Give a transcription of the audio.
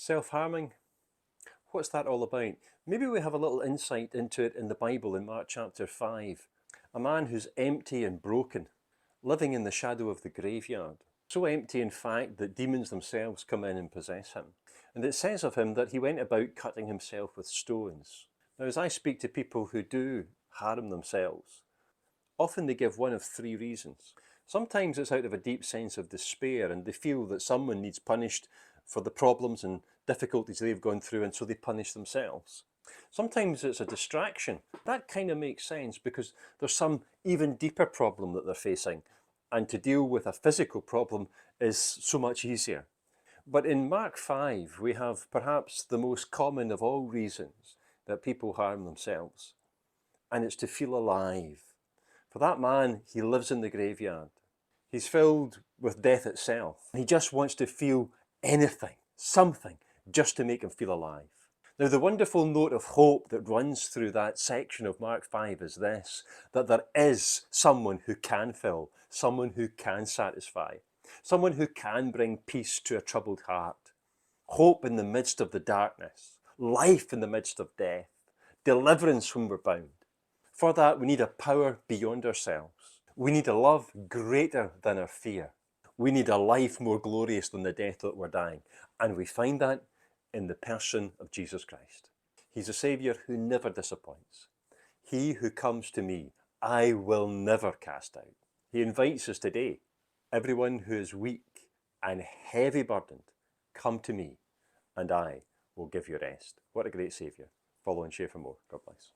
Self-harming, what's that all about? Maybe we have a little insight into it in the Bible in Mark chapter 5. A man who's empty and broken, living in the shadow of the graveyard. So empty in fact that demons themselves come in and possess him. And it says of him that he went about cutting himself with stones. Now as I speak to people who do harm themselves, often they give one of three reasons. Sometimes it's out of a deep sense of despair and they feel that someone needs punished for the problems and difficulties they've gone through, and so they punish themselves. Sometimes it's a distraction. That kind of makes sense because there's some even deeper problem that they're facing, and to deal with a physical problem is so much easier. But in Mark 5 we have perhaps the most common of all reasons that people harm themselves, and it's to feel alive. For that man, he lives in the graveyard. He's filled with death itself. He just wants to feel anything, something, just to make him feel alive. Now the wonderful note of hope that runs through that section of Mark 5 is this, that there is someone who can fill, someone who can satisfy, someone who can bring peace to a troubled heart, hope in the midst of the darkness, life in the midst of death, deliverance when we're bound. For that, we need a power beyond ourselves. We need a love greater than our fear. We need a life more glorious than the death that we're dying. And we find that in the person of Jesus Christ. He's a Saviour who never disappoints. He who comes to me, I will never cast out. He invites us today, everyone who is weak and heavy burdened, come to me and I will give you rest. What a great Saviour. Follow and share for more. God bless.